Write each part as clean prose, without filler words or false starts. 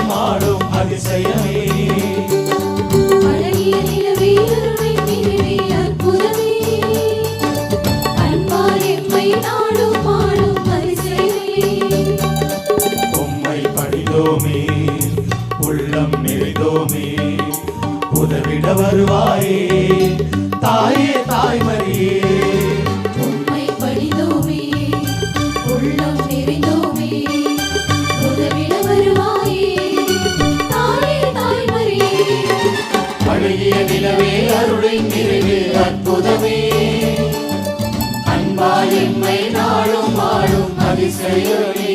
நாளும் ஆடும் அதிசயமே. அழகிய நிலவே அருளை நிறைவே அற்புதமே. அன்பால் எம்மை நாளும் ஆடும் அதிசயமே. உம்மை பணிந்தோமே உள்ளம் நிறைந்தோமே, உதவிட வருவாயே தாயே தாய்மரியே. உம்மை பணிந்தோமே உள்ளம் நிறைந்தோமே, உதவிட வருவாயே தாயே தாய்மரியே. அழகிய நிலவே அருளை நிறைவே அற்புதமே, அன்பால் எம்மை நாளும் ஆடும் அதிசயமே.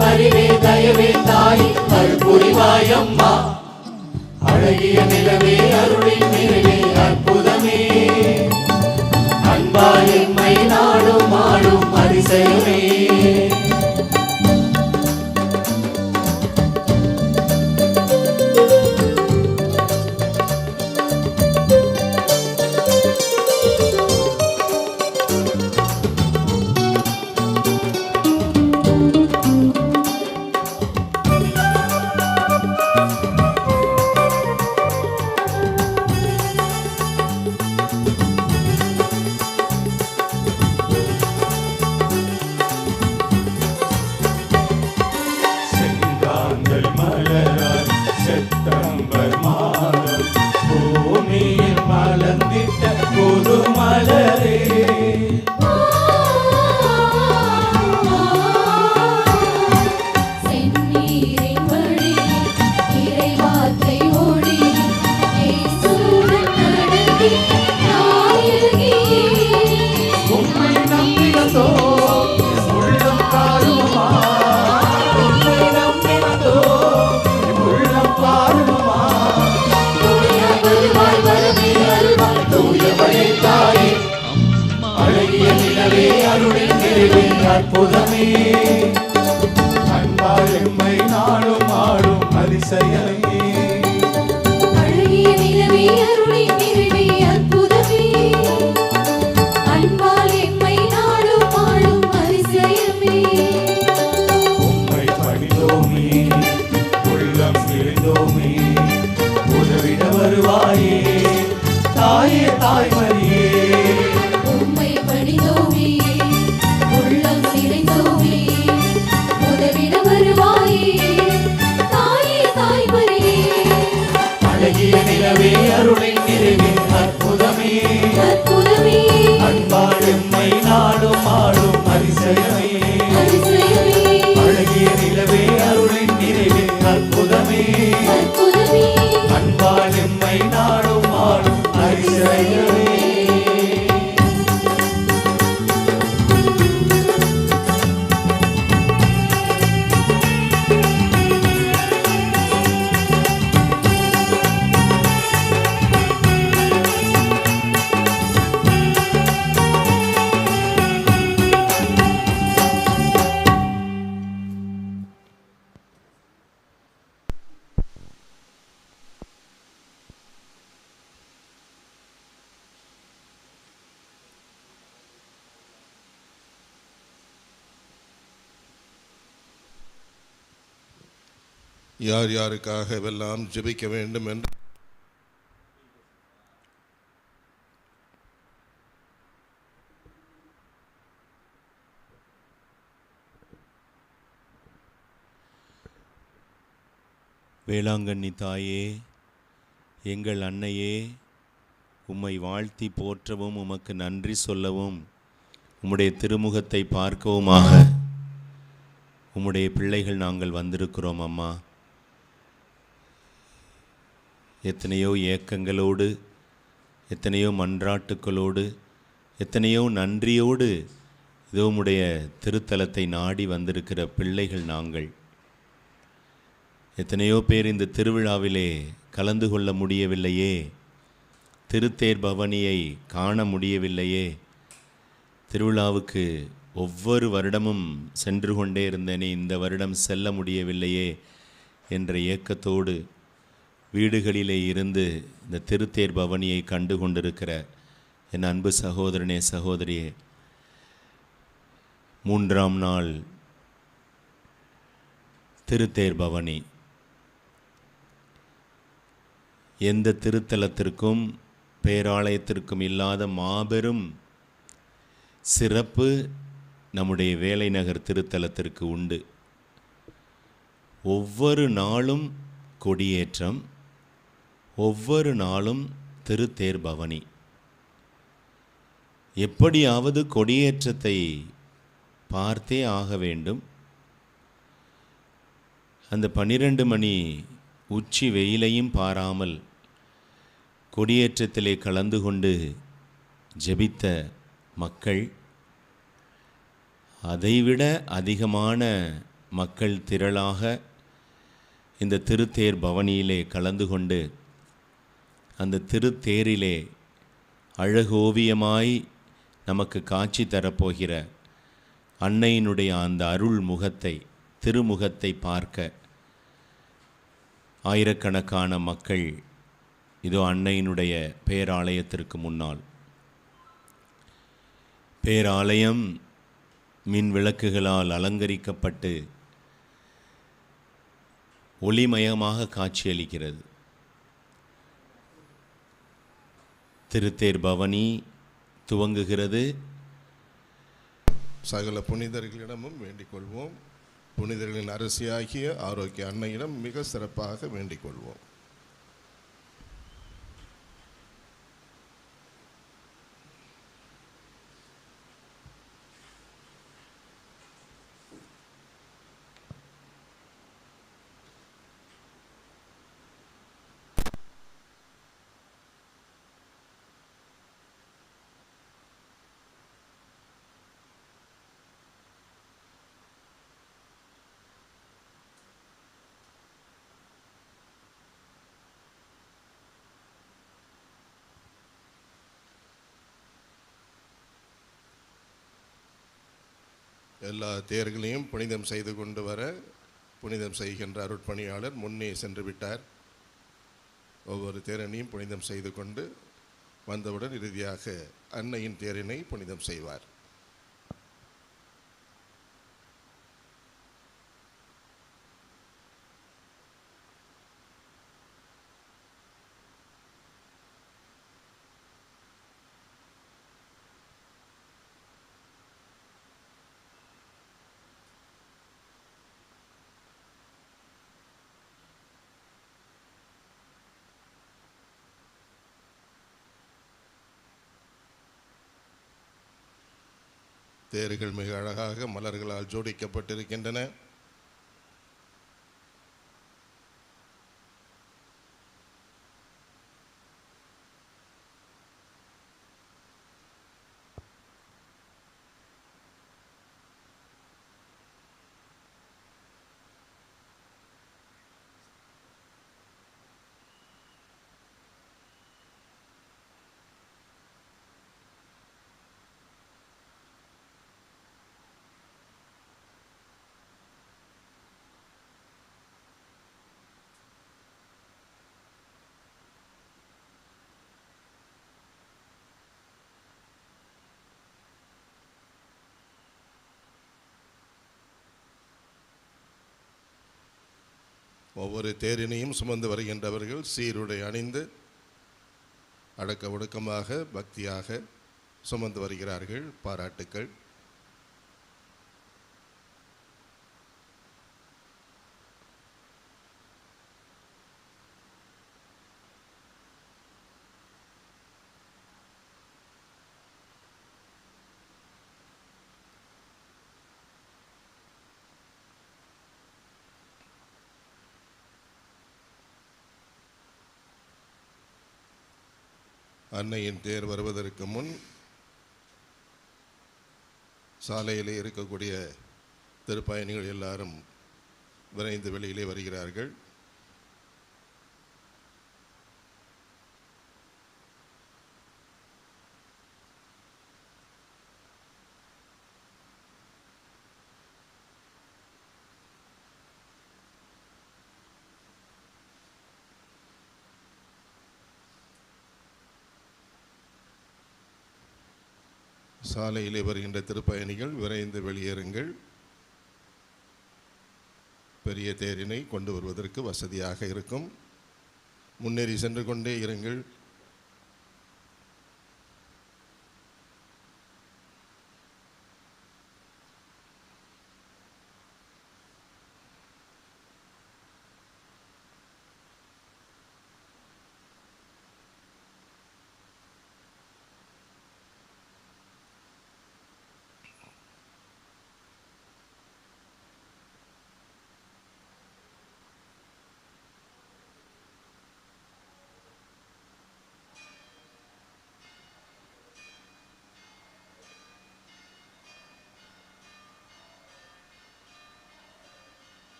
பரிவே தயவே தாய் அருள்புரிவாயம்மா. அழகிய நிலவே அருளின் நிறைவே அற்புதமே, அன்பால் எம்மை நாடும் ஆடும் அதிசயமே. செப்டம்பர் மாதம் பூமியில் மலர்ந்திட்ட புது மலரே. செந்நீரின் வழியில் இறைவார்த்தை ஒளியில் இயேசுவுடன் நடந்திட்ட நாயகியே. உம்மை நம்பினதோ உள்ளம் காருமா, உம்மை நம்பினதோ உள்ளம் காருமா. வருவாய் வரவே அருள்வாய் தூயவளே தாயே, அழகிய நிலவே அருளின் நிறைவே அற்புதமே, அன்பால் எம்மை நாளும் ஆடும் அதிசயமே. அழகிய நிலவே அருளின் நிறைவே அற்புதமே, அன்பால் எம்மை நாடும் ஆடும் அதிசயமே. உம்மை பணிந்தோமே உள்ளம் நிறைந்தோமே, உதவிட வருவாயே தாயே தாய்மரியே. உம்மை பணிந்தோமே உள்ளம் நிறைந்தோமே, உதவிட வருவாயே தாயே தாய்மரியே. அழகிய நிலவே அருளின் நிறைவே அற்புதமே, அற்புதமே, அன்பால் எம்மை நாடும் ஆடும் அதிசயமே. அதிசயமே, அழகிய நிலவே அருளின் நிறைவே அற்புதமே, அற்புதமே. அன்பால் எம்மை நாடும் ஆடும் அதிசயமே. யார் யாருக்காகவெல்லாம் ஜெபிக்க வேண்டும் என்று இயேசுவே, வேளாங்கண்ணி தாயே, எங்கள் அன்னையே, உம்மை வாழ்த்தி போற்றவும் உமக்கு நன்றி சொல்லவும் உம்முடைய திருமுகத்தை பார்க்கவுமாக உம்முடைய பிள்ளைகள் நாங்கள் வந்திருக்கிறோம் அம்மா. எத்தனையோ ஏக்கங்களோடு, எத்தனையோ மன்றாட்டுக்களோடு, எத்தனையோ நன்றியோடு இதோ உம்முடைய திருத்தலத்தை நாடி வந்திருக்கிற பிள்ளைகள் நாங்கள். எத்தனையோ பேர் இந்த திருவிழாவிலே கலந்து கொள்ள முடியவில்லையே, திருத்தேர் பவனியை காண முடியவில்லையே, திருவிழாவுக்கு ஒவ்வொரு வருடமும் சென்று கொண்டே இருந்தேனே, இந்த வருடம் செல்ல முடியவில்லையே என்ற ஏக்கத்தோடு வீடுகளிலே இருந்து இந்த திருத்தேர் பவனியை கண்டு கொண்டிருக்கிற என் அன்பு சகோதரனே, சகோதரியே, 3ஆம் நாள் திருத்தேர் பவனி எந்த திருத்தலத்திற்கும் பேராலயத்திற்கும் இல்லாத மாபெரும் சிறப்பு நம்முடைய வேலைநகர் திருத்தலத்திற்கு உண்டு. ஒவ்வொரு நாளும் கொடியேற்றம், ஒவ்வொரு நாளும் திருத்தேர் பவனி. எப்படியாவது கொடியேற்றத்தை பார்த்தே ஆக வேண்டும். அந்த 12 மணி உச்சி வெயிலையும் பாராமல் கொடியேற்றத்திலே கலந்து கொண்டு ஜெபித்த மக்கள், அதைவிட அதிகமான மக்கள் திரளாக இந்த திருத்தேர் பவனியிலே கலந்து கொண்டு அந்த திருத்தேரிலே அழகோவியமாய் நமக்கு காட்சி தரப்போகிற அன்னையினுடைய அந்த அருள் முகத்தை, திருமுகத்தை பார்க்க ஆயிரக்கணக்கான மக்கள் இதோ அன்னையினுடைய பேராலயத்திற்கு முன்னால். பேராலயம் மின் விளக்குகளால் அலங்கரிக்கப்பட்டு ஒளிமயமாக காட்சியளிக்கிறது. திருத்தேர் பவனி துவங்குகிறது. சகல புனிதர்களிடமும் வேண்டிக் கொள்வோம். புனிதர்களின் அரசியாகிய ஆரோக்கிய அன்னையிடம் மிக சிறப்பாக வேண்டிக் கொள்வோம். எல்லா தேர்களையும் புனிதம் செய்து கொண்டு வர புனிதம் செய்கின்ற அருட்பணியாளர் முன்னே சென்று விட்டார். ஒவ்வொரு தேரனையும் புனிதம் செய்து கொண்டு வந்தவுடன் இறுதியாக அன்னையின் தேரினை புனிதம் செய்வார். தேர்கள் மிக அழகாக மலர்களால் ஜோடிக்கப்பட்டிருக்கின்றன. ஒவ்வொரு தேரினையும் சுமந்து வருகின்றவர்கள் சீருடை அணிந்து அடக்க ஒடுக்கமாக பக்தியாக சுமந்து வருகிறார்கள். பாராட்டுக்கள். அன்னையின் தேர் வருவதற்கு முன் சாலையிலே இருக்கக்கூடிய திருப்பயணிகள் எல்லாரும் விரைந்து வெளியிலே வருகிறார்கள். சாலையிலே வருகின்ற திருப்பயணிகள் விரைந்து வெளியேறுங்கள். பெரிய தேரினை கொண்டு வருவதற்கு வசதியாக இருக்கும். முன்னேறி சென்று கொண்டே இருங்கள்.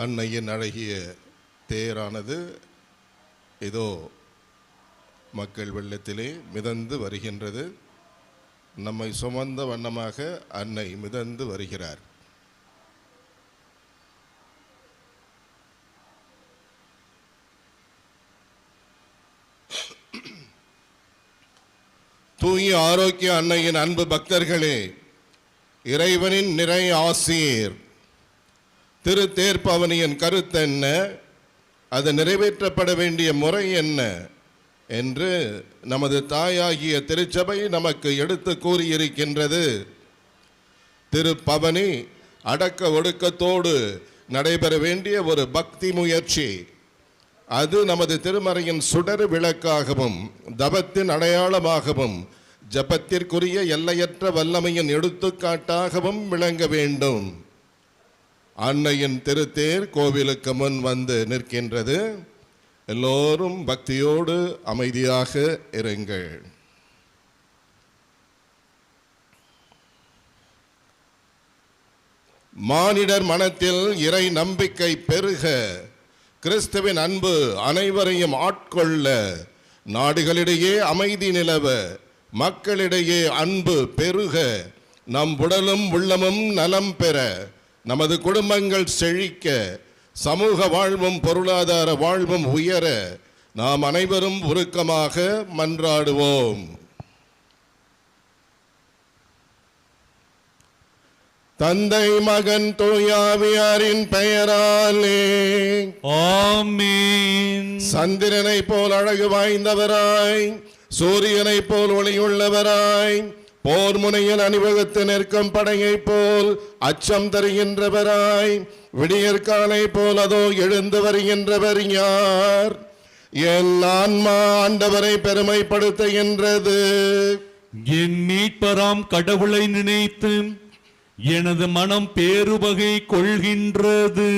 அன்னையின் அழகிய தேரானது இதோ மக்கள் வெள்ளத்திலே மிதந்து வருகின்றது. நம்மை சுமந்த வண்ணமாக அன்னை மிதந்து வருகிறார். தூய ஆரோக்கிய அன்னையின் அன்பு பக்தர்களே, இறைவனின் நிறை ஆசீர் திருத்தேர்ப்பவனியின் கருத்தென்ன, அது நிறைவேற்றப்பட வேண்டிய முறை என்ன என்று நமது தாயாகிய திருச்சபை நமக்கு எடுத்து கூறியிருக்கின்றது. திருப்பவனி அடக்க ஒடுக்கத்தோடு நடைபெற வேண்டிய ஒரு பக்தி முயற்சி. அது நமது திருமறையின் சுடர் விளக்காகவும் தபத்தின் அடையாளமாகவும் ஜபத்திற்குரிய எல்லையற்ற வல்லமையின் எடுத்துக்காட்டாகவும் விளங்க வேண்டும். அன்னையின் திருத்தேர் கோவிலுக்கு முன் வந்து நிற்கின்றது. எல்லோரும் பக்தியோடு அமைதியாக இருங்கள். மானிடர் மனத்தில் இறை நம்பிக்கை பெருக, கிறிஸ்துவின் அன்பு அனைவரையும் ஆட்கொள்ள, நாடுகளிடையே அமைதி நிலவ, மக்களிடையே அன்பு பெருக, நம் உடலும் உள்ளமும் நலம் பெற, நமது குடும்பங்கள் செழிக்க, சமூக வாழ்வும் பொருளாதார வாழ்வும் உயர நாம் அனைவரும் உருக்கமாக மன்றாடுவோம். தந்தை மகன் தூயாவியாரின் பெயராலே ஆமென். சந்திரனை போல் அழகு வாய்ந்தவராய், சூரியனை போல் ஒளியுள்ளவராய், போர் முனையில் அணிவகுத்து நிற்கும் படையை போல் அச்சம் தருகின்றவராய், விடியற்காலை போல் அதோ எழுந்து வருகின்றவர் யார்? என் ஆன்மா ஆண்டவரை பெருமைப்படுத்துகின்றது. என் மீட்பராம் கடவுளை நினைத்து எனது மனம் பேருவகை கொள்கின்றது.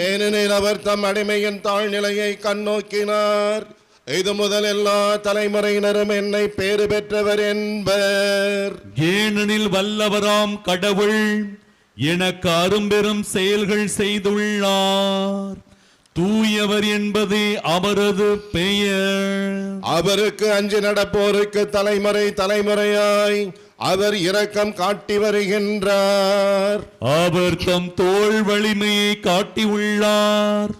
ஏனெனில் அவர் தம் அடிமையின் தாழ்நிலையை கண்ணோக்கினார். இது முதல் எல்லா தலைமுறையினரும் என்னை பேறு பெற்றவர் என்பர். ஏனெனில் வல்லவராம் கடவுள் எனக்கு அரும்பெரும் செயல்கள் செய்துள்ளார். தூயவர் என்பதே அவரது பெயர். அவருக்கு அஞ்சி நடப்போருக்கு தலைமுறை தலைமுறையாய் அவர் இரக்கம் காட்டி வருகின்றார். அவர் தம் தோள் வலிமையை காட்டியுள்ளார்.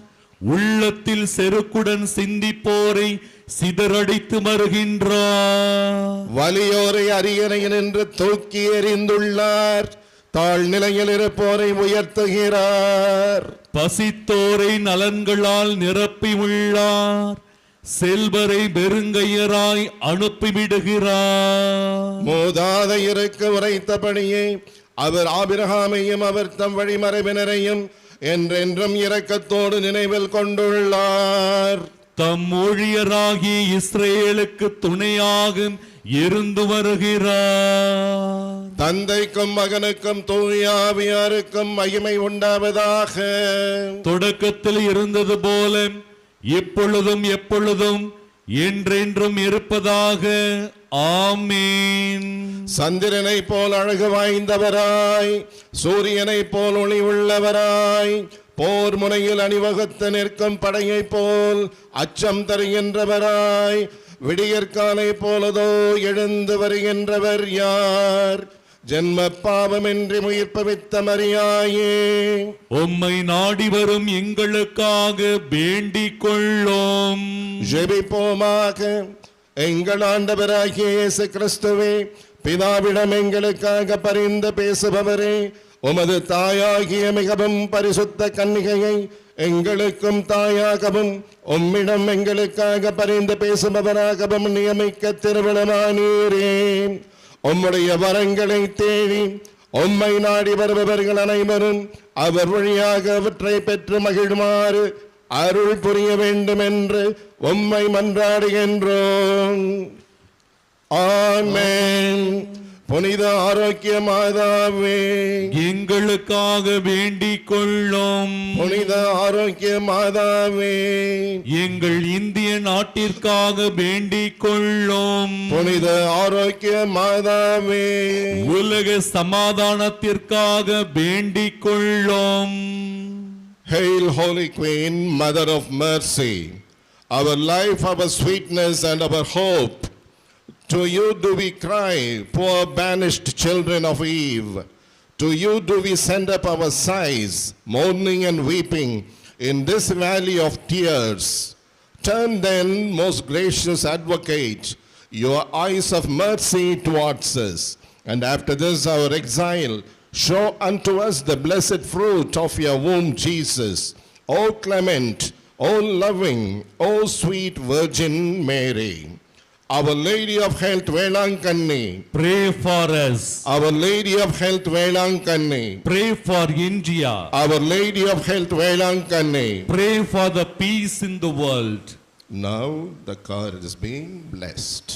உள்ளத்தில் செருக்குடன் சிந்திப்போரை சிதறடித்து வருகின்றார். வலியோரை அரியணையில் நின்று தூக்கி எறிந்துள்ளார். தாழ்நிலையில் இருப்போரை உயர்த்துகிறார். பசித்தோரை நலன்களால் நிரப்பியுள்ளார். செல்வரை பெருங்கையராய் அனுப்பிவிடுகிறார். மூதாதையருக்கு உரைத்தபடியே அவர் ஆபிரகாமையும் அவர் தம் வழிமரபினரையும் என்றென்றும் இரக்கத்தோடு நினைவில் கொண்டுள்ளார். தம் ஊழியராகிய இஸ்ரேலுக்கு துணையாக இருந்து வருகிறார். தந்தைக்கும் மகனுக்கும் தூய ஆவியாருக்கும் மகிமை உண்டாவதாக. தொடக்கத்தில் இருந்தது போல இப்பொழுதும் எப்பொழுதும் என்றென்றும் இருப்பதாக. ஆமேன். சந்திரனை போல் அழகு வாய்ந்தவராய், சூரியனை போல் ஒளி உள்ளவராய், போர் முனையில் அணிவகுத்து நிற்கும் படையை போல் அச்சம் தருகின்றவராய், விடியற்காலை போலதோ எழுந்து வருகின்றவர் யார்? ஜென்ம பாவமின்றி உயிர்ப்பவித்த மரியாயே, உம்மை நாடி வரும் எங்களுக்காக வேண்டிக் கொள்ளும். ஜெபிப்போமாக. எங்கள் ஆண்டவராகிய இயேசு கிறிஸ்துவே, பிதாவிடம் எங்களுக்காக பரிந்து பேசுபவரே, உமது தாயாகிய மிகவும் பரிசுத்த கன்னிகையை எங்களுக்கும் தாயாகவும் உம்மிடம் எங்களுக்காக பரிந்து பேசுபவராகவும் நியமிக்க திருவிழமானீரே. உம்முடைய வரங்களை தேடி உம்மை நாடி வருபவர்கள் அனைவரும் அவர் வழியாக அவற்றை பெற்று மகிழுமாறு அருள் புரிய வேண்டும் என்று உம்மை மன்றாடுகின்றோம். ஆமென். புனித ஆரோக்கிய மாதாவே, எங்களுக்காக வேண்டிக் கொள்ளும். புனித ஆரோக்கிய மாதாவே, எங்கள் இந்திய நாட்டிற்காக வேண்டிக் கொள்ளும். புனித ஆரோக்கிய மாதாவே, உலக சமாதானத்திற்காக வேண்டிக் கொள்ளும். Hail Holy Queen, Mother of Mercy, our life, our sweetness and our hope. To you do we cry, poor banished children of Eve. To you do we send up our sighs, mourning and weeping in this valley of tears. Turn then, most gracious advocate, your eyes of mercy towards us, and after this our exile, show unto us the blessed fruit of your womb, Jesus. O clement, O loving, O sweet Virgin Mary. Our Lady of Health, Velankanni, Pray for us. Our Lady of Health, Velankanni, Pray for India. Our Lady of Health, Velankanni. Pray for the peace in the world. Now the car is being blessed.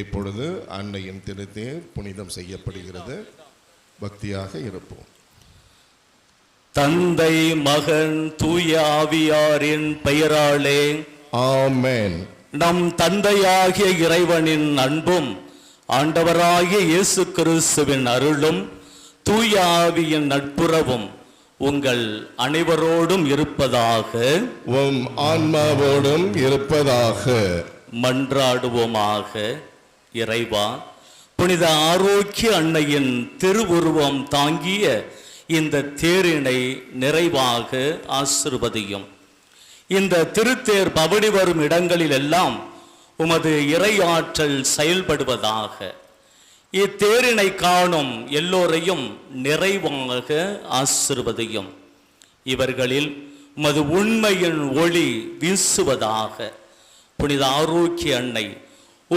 இப்பொழுது அன்னையின் திருத்தேர் புனிதம் செய்யப்படுகிறது. பக்தியாக இருப்போம். தந்தை மகன் தூய ஆவியாரின் பெயராலே ஆமென். நம் தந்தையாகிய இறைவனின் அன்பும் ஆண்டவராகிய இயேசு கிறிஸ்துவின் அருளும் தூய ஆவியின் நட்புறவும் உங்கள் அனைவரோடும் இருப்பதாக. உம் ஆன்மாவோடும் இருப்பதாக. மன்றாடுவோமாக. இறைவா, புனித ஆரோக்கிய அன்னையின் திருவுருவம் தாங்கிய இந்த தேரினை நிறைவாக ஆசிர்வதியும். இந்த திருத்தேர் பவனி வரும் இடங்களில் எல்லாம் உமது இறையாற்றல் செயல்படுவதாக. இத்தேரினை காணும் எல்லோரையும் நிறைவாக ஆசிர்வதியும். இவர்களில் உமது உண்மையின் ஒளி வீசுவதாக. புனித ஆரோக்கிய அன்னை,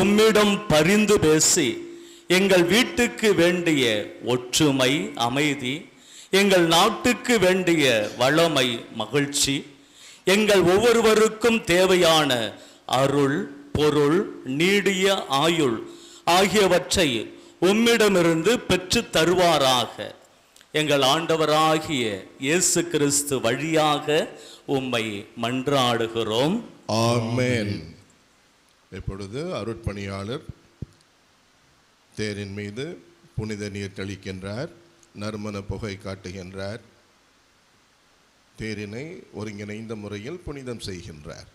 உம்மிடம் பரிந்து பேசி எங்கள் வீட்டுக்கு வேண்டிய ஒற்றுமை, அமைதி, எங்கள் நாட்டுக்கு வேண்டிய வளமை, மகிழ்ச்சி, எங்கள் ஒவ்வொருவருக்கும் தேவையான அருள், பொருள், நீடிய ஆயுள் ஆகியவற்றை உம்மிடமிருந்து பெற்று தருவாராக. எங்கள் ஆண்டவராகிய இயேசு கிறிஸ்து வழியாக உம்மை மன்றாடுகிறோம். ஆமென். இப்பொழுது அருட்பணியாளர் தேரின் மீது புனித நீர் தெளிக்கின்றார், நறுமண புகை காட்டுகின்றார், தேரினை ஒருங்கிணைந்த முறையில் புனிதம் செய்கின்றார்.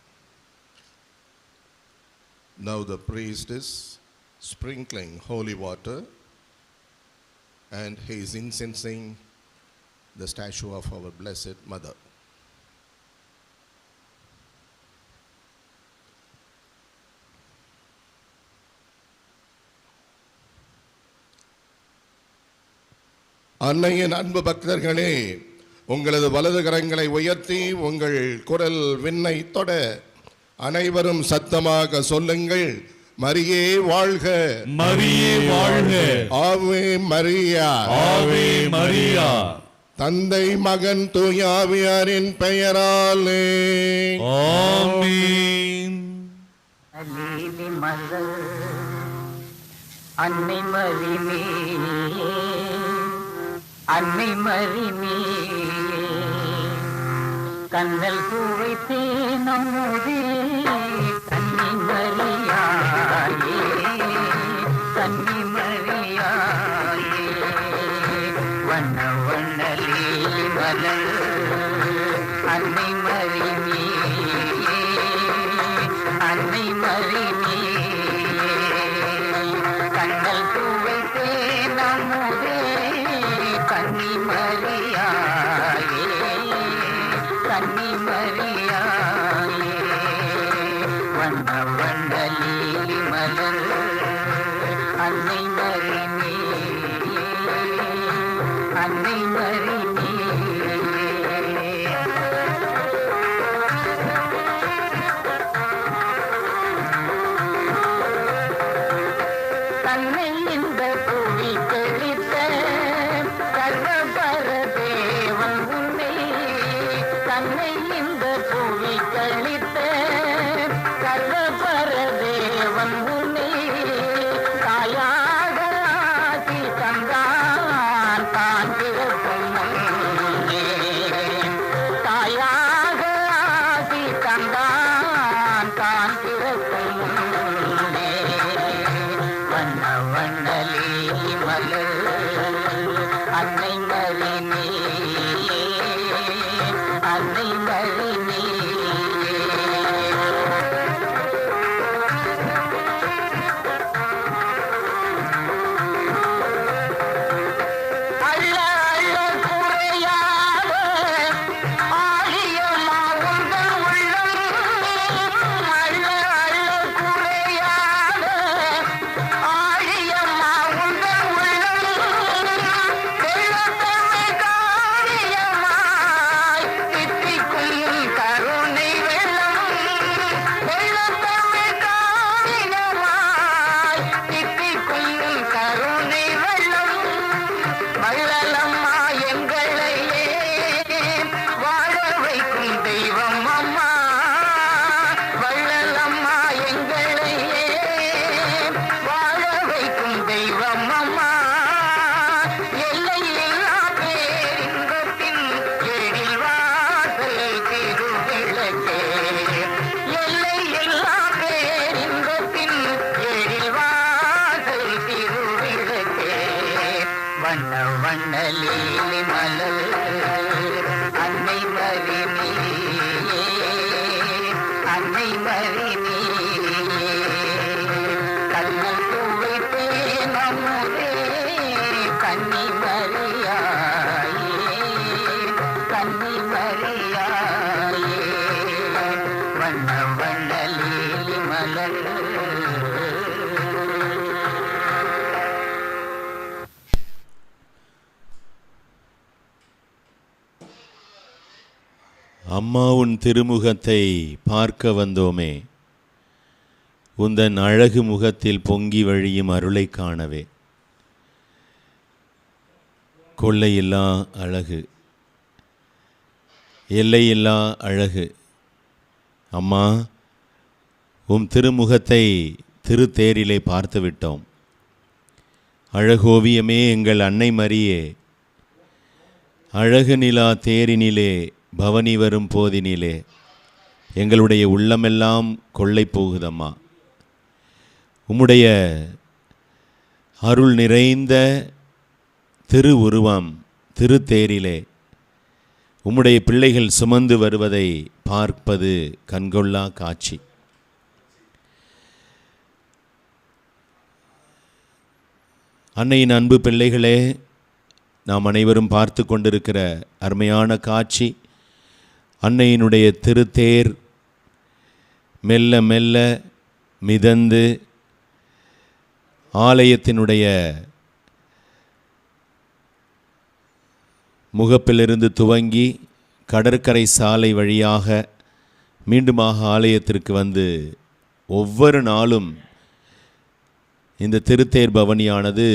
Now the priest is sprinkling holy water and he is incensing the statue of our Blessed Mother. அன்னையின் அன்பு பக்தர்களே, உங்களது வலது கரங்களை உயர்த்தி உங்கள் குரல் விண்ணை தொட அனைவரும் சத்தமாக சொல்லுங்கள், மரியே வாழ்க, மரியே வாழ்க, ஆவே மரியா, ஆவே மரியா. தந்தை மகன் தூய ஆவியாரின் பெயராலே ஆமென். அன்னை மகள் அன்னை மரிமே, அன்னை மரிமே, கண்ணல் பூவை தேனமுதே கன்னி மரியாயே கன்னி மரியாயே வண்ண வண்ணலி மலர் அன்னை மரியே அன்னை மரியே கண்ணல் பூவை தேனமுதே கன்னி மரியாயே கன்னி மரியாயே வண்ண வண்ணலி மலர் அன்னை மரியே அன்னை மரியே தன்னை இந்த புவி தெளித்த சர்வபர தேவன் உன்னை தன்னை இந்த புவி தெளித்த சர்வபர தேவன் உன்னை தாயாக ஆசி தந்தான் தான் பிறக்கும் முன்னே தாயாக ஆசி தந்தான் தான் பிறக்கும் முன்னே வண்ண வண்ணலி மலர் அன்னை மரியே அன்னை மரியே அள்ள அள்ள குறையாத ஆழியம்மா உங்கள் உள்ளம் அள்ள அள்ள குறையாத ஆழியம்மா உங்கள் உள்ளம் வெள்ளத்தமிழ் காவியமாய் தித்திக்கும் கருணை வெள்ளம் வெள்ளத்தமிழ் காவியமாய் தித்திக்கும் கருணை வெள்ளம் வள்ளலம்மா எங்களையே வாழ வைக்கும் தெய்வம் அம்மா வள்ளலம்மா எங்களையே வாழ வைக்கும் தெய்வம் அம்மா எல்லையில்லா பேரின்பத்தின் எழில் வாசல் திருவிளக்கே எல்லையில்லா பேரின்பத்தின் எழில் வாசல் திருவிளக்கே வண்ண வண்ணலி மலர் அன்னை மரியே அன்னை மரியே கண்ணல் பூவை தேனமுதே கன்னி மரியாயே கன்னி மரியாயே வண்ண வண்ணலி மலர் அம்மா உன் திருமுகத்தை பார்க்க வந்தோமே, உந்தன் அழகு முகத்தில் பொங்கி வழியும் அருளை காணவே. கொள்ளையில்லா அழகு, எல்லையில்லா அழகு. அம்மா, உம் திருமுகத்தை திருத்தேரிலே பார்த்து விட்டோம். அழகோவியமே எங்கள் அன்னை மரியே, அழகு நிலா தேரினிலே பவனி வரும் போதினிலே எங்களுடைய உள்ளமெல்லாம் கொள்ளை போகுதம்மா. உம்முடைய அருள் நிறைந்த திரு உருவம் திருத்தேரிலே உம்முடைய பிள்ளைகள் சுமந்து வருவதை பார்ப்பது கண்கொள்ளா காட்சி. அன்னையின் அன்பு பிள்ளைகளே, நாம் அனைவரும் பார்த்து கொண்டிருக்கிற அருமையான காட்சி, அன்னையினுடைய திருத்தேர் மெல்ல மெல்ல மிதந்து ஆலயத்தினுடைய முகப்பிலிருந்து துவங்கி கடற்கரை சாலை வழியாக மீண்டுமாக ஆலயத்திற்கு வந்து ஒவ்வொரு நாளும் இந்த திருத்தேர் பவனியானது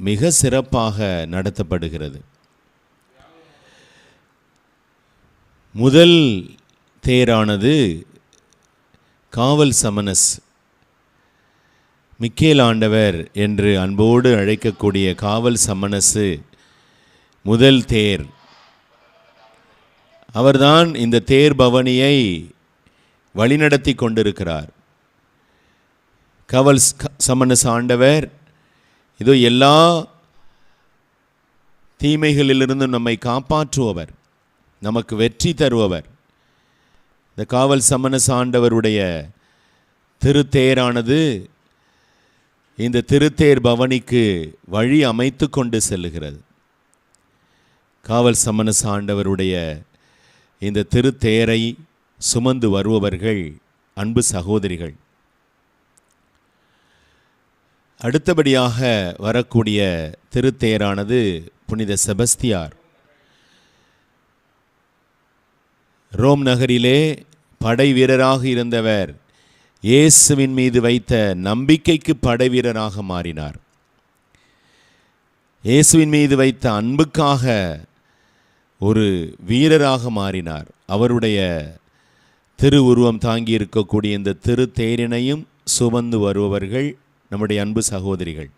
மிக சிறப்பாக நடத்தப்படுகிறது. முதல் தேரானது காவல் சமனஸ் மிக்கேல் ஆண்டவர் என்று அன்போடு அழைக்கக்கூடிய காவல் சமனசு முதல் தேர். அவர்தான் இந்த தேர் பவனியை வழிநடத்தி கொண்டிருக்கிறார். கவல் சமணஸ் ஆண்டவர் இதோ எல்லா தீமைகளிலிருந்து நம்மை காப்பாற்றுபவர், நமக்கு வெற்றி தருபவர். இந்த காவல் சமணஸ் ஆண்டவருடைய திருத்தேரானது இந்த திருத்தேர் பவனிக்கு வழி அமைத்து கொண்டு செல்லுகிறது. காவல் சமணஸ் ஆண்டவருடைய இந்த திருத்தேரை சுமந்து வருபவர்கள் அன்பு சகோதரிகள். அடுத்தபடியாக வரக்கூடிய திருத்தேரானது புனித செபஸ்தியார். ரோம் நகரிலே படை வீரராக இருந்தவர் இயேசுவின் மீது வைத்த நம்பிக்கைக்கு படை வீரராக மாறினார். இயேசுவின் மீது வைத்த அன்புக்காக ஒரு வீரராக மாறினார். அவருடைய திருவுருவம் தாங்கி இருக்கக்கூடிய இந்த திருத்தேரினையும் சுமந்து வருபவர்கள் நம்முடைய அன்பு சகோதரிகள்.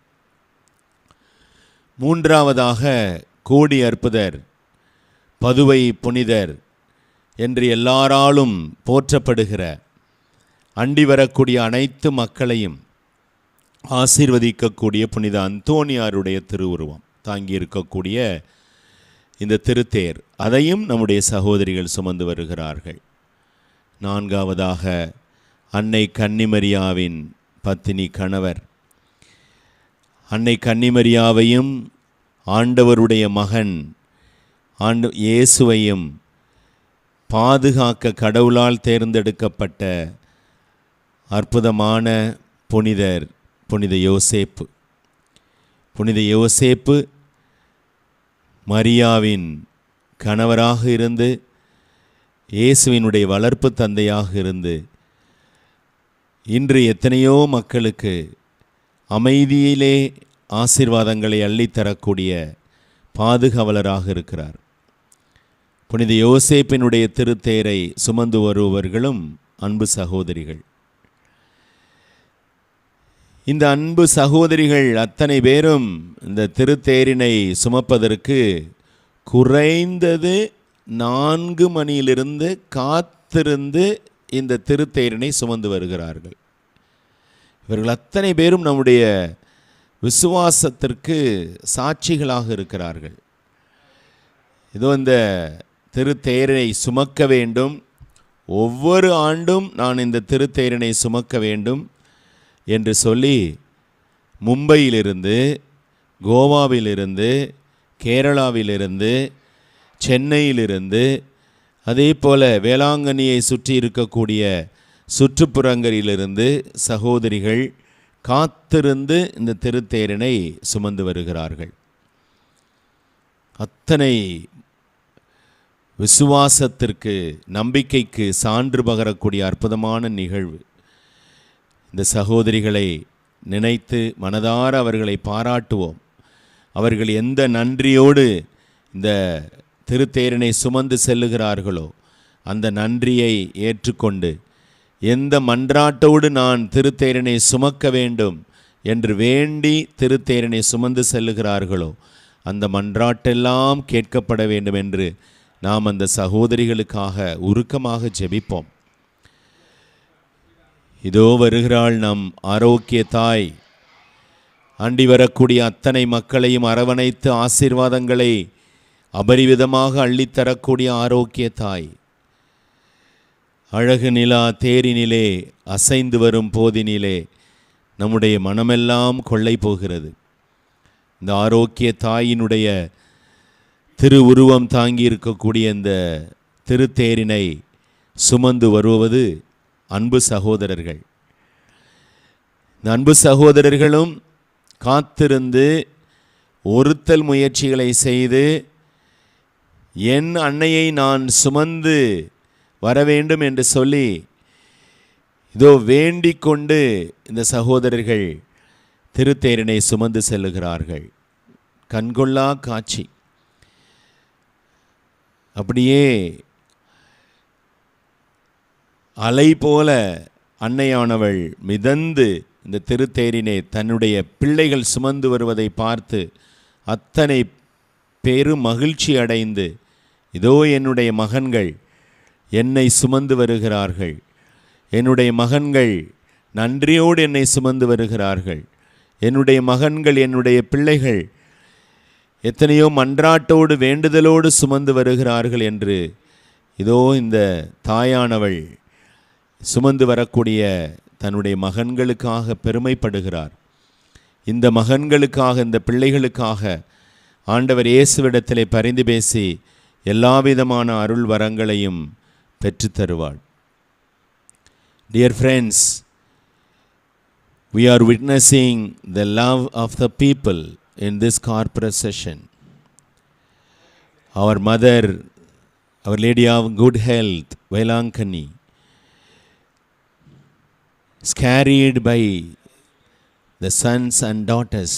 மூன்றாவதாக கோடி அற்புதர், பதுவை புனிதர் என்று எல்லாராலும் போற்றப்படுகிற, அண்டி வரக்கூடிய அனைத்து மக்களையும் ஆசீர்வதிக்கக்கூடிய புனித அந்தோனியாருடைய திருவுருவம் தாங்கி இருக்கக்கூடிய இந்த திருத்தேர், அதையும் நம்முடைய சகோதரிகள் சுமந்து வருகிறார்கள். நான்காவதாக அன்னை கன்னிமரியாவின் பத்தினி கணவர், அன்னை கன்னிமரியாவையும் ஆண்டவருடைய மகன் இயேசுவையும் பாதுகாக்க கடவுளால் தேர்ந்தெடுக்கப்பட்ட அற்புதமான புனிதர் புனித யோசேப்பு. புனித யோசேப்பு மரியாவின் கணவராக இருந்து இயேசுவினுடைய வளர்ப்பு தந்தையாக இருந்து இன்று எத்தனையோ மக்களுக்கு அமைதியிலே ஆசீர்வாதங்களை அள்ளித்தரக்கூடிய பாதுகாவலராக இருக்கிறார். புனித யோசேப்பினுடைய திருத்தேரை சுமந்து வருபவர்களும் அன்பு சகோதரிகள். இந்த அன்பு சகோதரிகள் அத்தனை பேரும் இந்த திருத்தேரினை சுமப்பதற்கு குறைந்தது 4 மணியிலிருந்து காத்திருந்து இந்த திருத்தேரினை சுமந்து வருகிறார்கள். இவர்கள் அத்தனை பேரும் நம்முடைய விசுவாசத்திற்கு சாட்சிகளாக இருக்கிறார்கள். இதோ இந்த திருத்தேரினை சுமக்க வேண்டும், ஒவ்வொரு ஆண்டும் நான் இந்த திருத்தேரினை சுமக்க வேண்டும் என்று சொல்லி மும்பையிலிருந்து, கோவாவிலிருந்து, கேரளாவிலிருந்து, சென்னையிலிருந்து, அதே போல வேளாங்கண்ணியை சுற்றி இருக்கக்கூடிய சுற்றுப்புறங்களிலிருந்து சகோதரிகள் காத்திருந்து இந்த திருத்தேரினை சுமந்து வருகிறார்கள். அத்தனை விசுவாசத்திற்கு, நம்பிக்கைக்கு சான்று பகரக்கூடிய அற்புதமான நிகழ்வு. இந்த சகோதரிகளை நினைத்து மனதார அவர்களை பாராட்டுவோம். அவர்கள் எந்த நன்றியோடு இந்த திருத்தேரினை சுமந்து செல்லுகிறார்களோ அந்த நன்றியை ஏற்றுக்கொண்டு, எந்த மன்றாட்டோடு நான் திருத்தேரினை சுமக்க வேண்டும் என்று வேண்டி திருத்தேரினை சுமந்து செல்லுகிறார்களோ அந்த மன்றாட்டெல்லாம் கேட்கப்பட வேண்டும் என்று நாம் அந்த சகோதரிகளுக்காக உருக்கமாக ஜெபிப்போம். இதோ வருகிறாள் நம் ஆரோக்கிய தாய். அண்டி வரக்கூடிய அத்தனை மக்களையும் அரவணைத்து ஆசீர்வாதங்களை அபரிவிதமாக அள்ளித்தரக்கூடிய ஆரோக்கிய தாய். அழகு நிலா தேரினிலே அசைந்து வரும் போதினிலே நம்முடைய மனமெல்லாம் கொள்ளை போகிறது. இந்த ஆரோக்கிய தாயினுடைய திருவுருவம் தாங்கி இருக்கக்கூடிய இந்த திருத்தேரினை சுமந்து வருவது அன்பு சகோதரர்கள். இந்த அன்பு சகோதரர்களும் காத்திருந்து ஒருத்தல் முயற்சிகளை செய்து என் அன்னையை நான் சுமந்து வர வேண்டும் என்று சொல்லி இதோ வேண்டிக் கொண்டு இந்த சகோதரர்கள் திருத்தேரினை சுமந்து செல்லுகிறார்கள். கண்கொள்ளா காட்சி. அப்படியே அலை போல அன்னையானவள் மிதந்து இந்த திருத்தேரினை தன்னுடைய பிள்ளைகள் சுமந்து வருவதை பார்த்து அத்தனை பெரு மகிழ்ச்சி அடைந்து இதோ என்னுடைய மகன்கள் என்னை சுமந்து வருகிறார்கள், என்னுடைய மகன்கள் நன்றியோடு என்னை சுமந்து வருகிறார்கள், என்னுடைய மகன்கள் என்னுடைய பிள்ளைகள் எத்தனையோ மன்றாட்டோடு வேண்டுதலோடு சுமந்து வருகிறார்கள் என்று இதோ இந்த தாயானவள் சுமந்து வரக்கூடிய தன்னுடைய மகன்களுக்காக பெருமைப்படுகிறார். இந்த மகன்களுக்காக, இந்த பிள்ளைகளுக்காக ஆண்டவர் இயேசுவிடத்திலே பரிந்து பேசி எல்லாவிதமான அருள் வரங்களையும் பெற்றுத்தருவாள். Dear friends, we are witnessing the love of the people in this car procession. Our mother, Our Lady of Good Health, Velankani, is carried by the sons and daughters,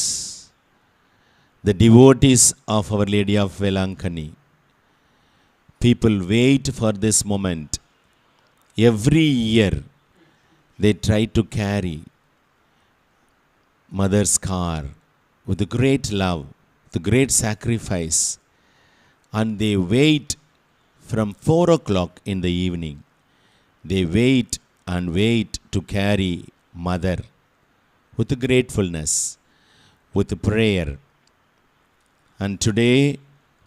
the devotees of Our Lady of Velankani. People wait for this moment. Every year they try to carry mother's car with great love, with great sacrifice, and they wait from 4 o'clock in the evening. They wait and wait to carry mother with gratefulness, with prayer. And today,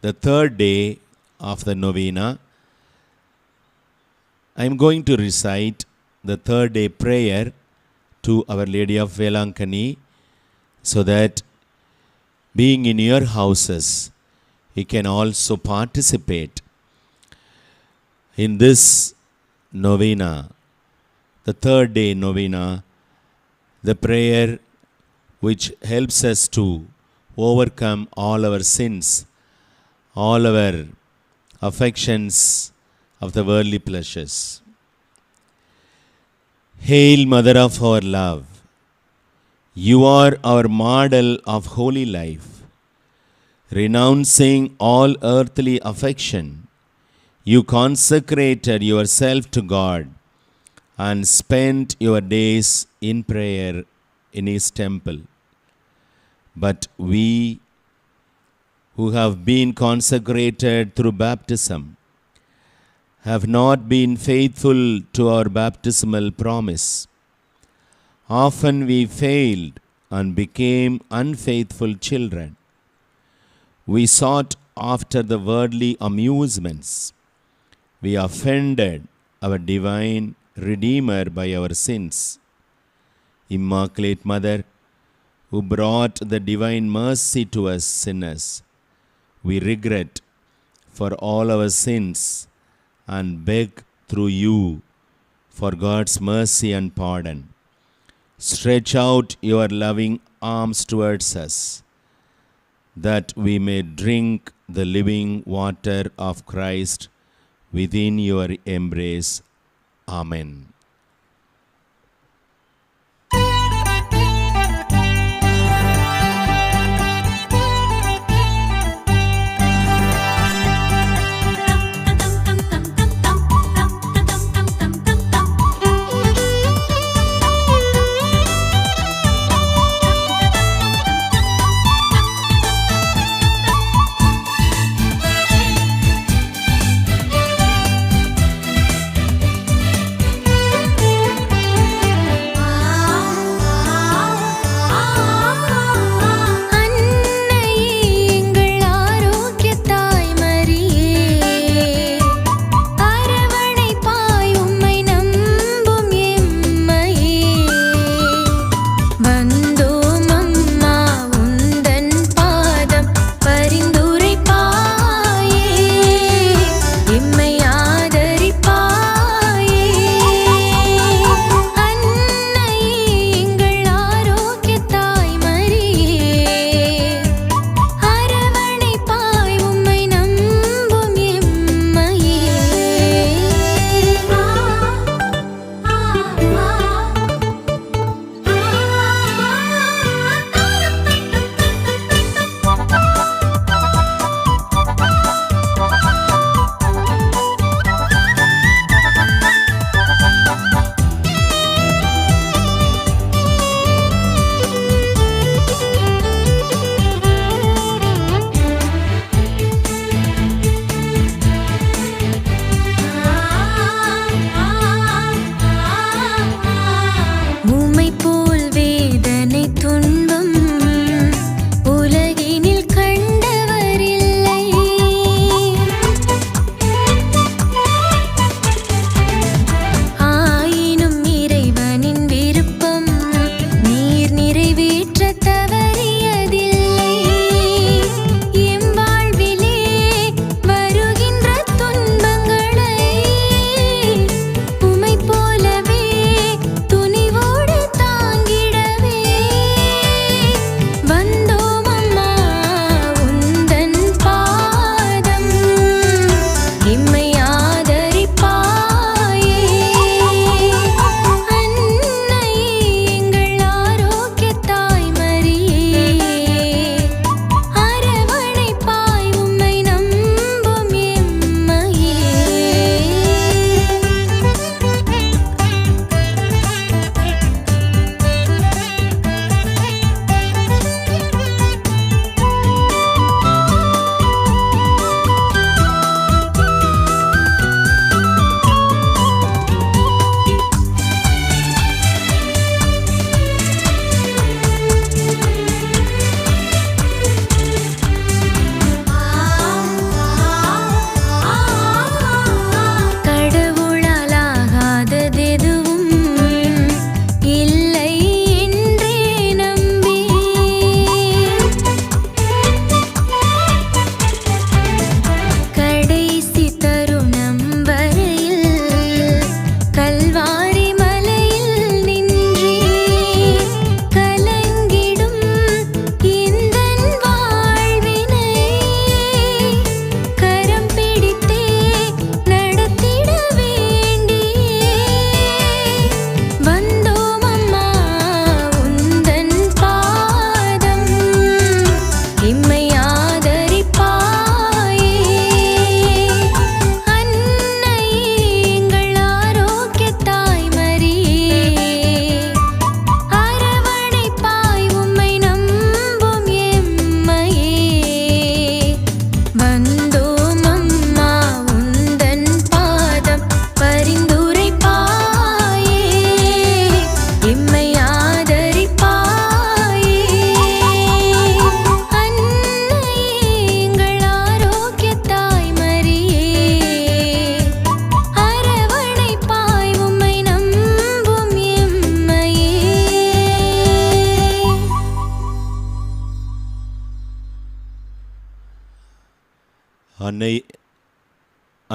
the third day of the novena, I am going to recite the third day prayer to Our Lady of Velankani, so that being in your houses, you can also participate in this novena, the third day novena, the prayer which helps us to overcome all our sins, all our affections of the worldly pleasures. Hail, Mother of our love, you are our model of holy life. Renouncing all earthly affection, you consecrated yourself to God and spent your days in prayer in His temple. But we who have been consecrated through baptism have not been faithful to our baptismal promise. Often we failed and became unfaithful children. We sought after the worldly amusements. We offended our divine Redeemer by our sins. Immaculate Mother, who brought the divine mercy to us sinners, we regret for all our sins and beg through you for God's mercy and pardon. Stretch out your loving arms towards us, that we may drink the living water of Christ within your embrace. Amen.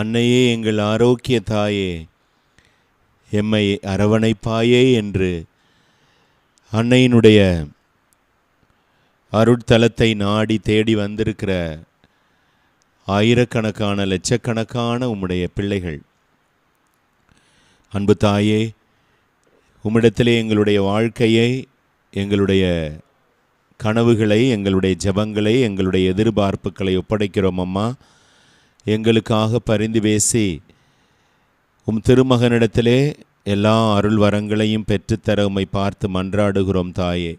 அன்னையே எங்கள் ஆரோக்கிய தாயே, எம்மை அரவணைப்பாயே என்று அன்னையினுடைய அருட்தலத்தை நாடி தேடி வந்திருக்கிற ஆயிரக்கணக்கான லட்சக்கணக்கான உம்முடைய பிள்ளைகள், அன்பு தாயே, உம்மிடத்திலே எங்களுடைய வாழ்க்கையை, எங்களுடைய கனவுகளை, எங்களுடைய ஜெபங்களை, எங்களுடைய எதிர்பார்ப்புகளை ஒப்படைக்கிறோம் அம்மா. எங்களுக்காக பரிந்து பேசி உம் திருமகனிடத்திலே எல்லா அருள் வரங்களையும் பெற்றுத்தர உம்மை பார்த்து மன்றாடுகிறோம் தாயே.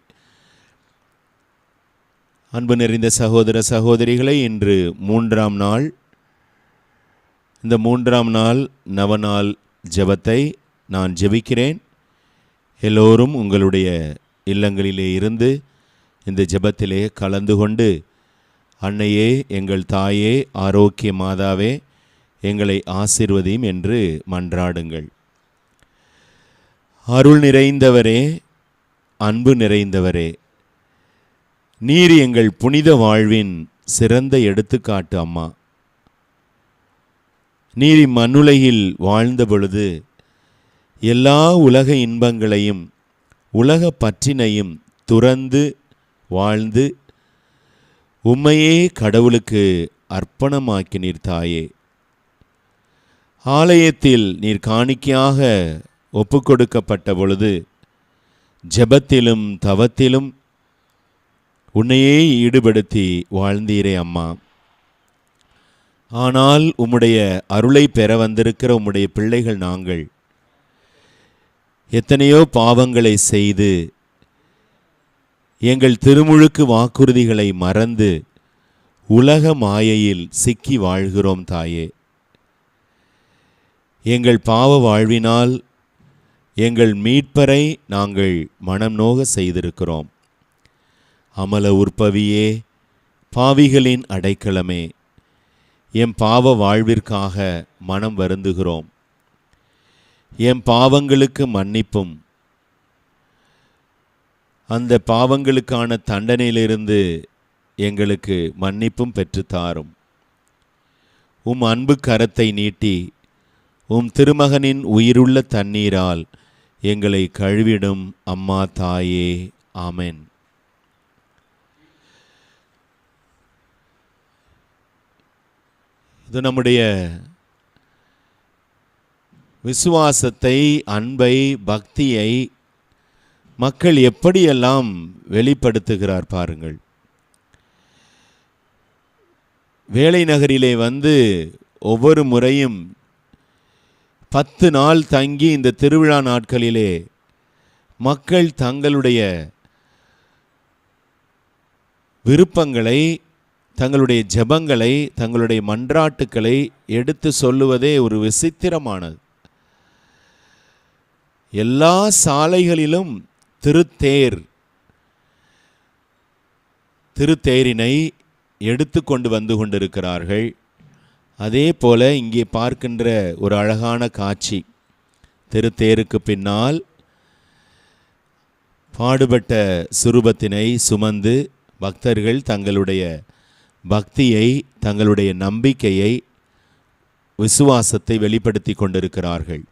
அன்பு நிறைந்த சகோதர சகோதரிகளை, இன்று 3ஆம் நாள். இந்த 3ஆம் நாள் நவநாள் ஜெபத்தை நான் ஜெபிக்கிறேன். எல்லோரும் உங்களுடைய இல்லங்களிலே இருந்து இந்த ஜெபத்திலே கலந்து கொண்டு, அன்னையே, எங்கள் தாயே, ஆரோக்கிய மாதாவே, எங்களை ஆசீர்வதியும் என்று மன்றாடுங்கள். அருள் நிறைந்தவரே, அன்பு நிறைந்தவரே, நீர் எங்கள் புனித வாழ்வின் சிறந்த எடுத்துக்காட்டு அம்மா. நீர் இம்மண்ணுலகில் வாழ்ந்த பொழுது எல்லா உலக இன்பங்களையும் உலக பற்றினையும் துறந்து வாழ்ந்து உம்மையே கடவுளுக்கு அர்ப்பணமாக்கினீர் தாயே. ஆலயத்தில் நீர் காணிக்கையாக ஒப்புக்கொடுக்கப்பட்ட பொழுது ஜெபத்திலும் தவத்திலும் உன்னையே ஈடுபடுத்தி வாழ்ந்தீரே அம்மா. ஆனால் உம்முடைய அருளை பெற வந்திருக்கிற உம்முடைய பிள்ளைகள் நாங்கள் எத்தனையோ பாவங்களை செய்து எங்கள் திருமுழுக்கு வாக்குறுதிகளை மறந்து உலக மாயையில் சிக்கி வாழ்கிறோம் தாயே. எங்கள் பாவ வாழ்வினால் எங்கள் மீட்பரை நாங்கள் மனம் நோக செய்திருக்கிறோம். அமல உற்பவியே, பாவிகளின் அடைக்கலமே, எம் பாவ வாழ்விற்காக மனம் வருந்துகிறோம். எம் பாவங்களுக்கு மன்னிப்பும் அந்த பாவங்களுக்கான தண்டனையிலிருந்து எங்களுக்கு மன்னிப்பும் பெற்றுத்தாரும். உம் அன்பு கரத்தை நீட்டி உம் திருமகனின் உயிருள்ள தண்ணீரால் எங்களை கழுவிடும் அம்மா தாயே. ஆமென். இது நம்முடைய விசுவாசத்தை, அன்பை, பக்தியை மக்கள் எப்படியெல்லாம் வெளிப்படுத்துகிறார் பாருங்கள். வேலை நகரிலே வந்து ஒவ்வொரு முறையும் 10 நாள் தங்கி இந்த திருவிழா நாட்களிலே மக்கள் தங்களுடைய விருப்பங்களை, தங்களுடைய ஜெபங்களை, தங்களுடைய மன்றாட்டுக்களை எடுத்து சொல்லுவதே ஒரு விசித்திரமானது. எல்லா சாலைகளிலும் திருத்தேரினை எடுத்து கொண்டு வந்து கொண்டிருக்கிறார்கள். அதே போல இங்கே பார்க்கின்ற ஒரு அழகான காட்சி, திருத்தேருக்கு பின்னால் பாடுபட்ட சுரூபத்தினை சுமந்து பக்தர்கள் தங்களுடைய பக்தியை, தங்களுடைய நம்பிக்கையை, விசுவாசத்தை வெளிப்படுத்தி கொண்டிருக்கிறார்கள்.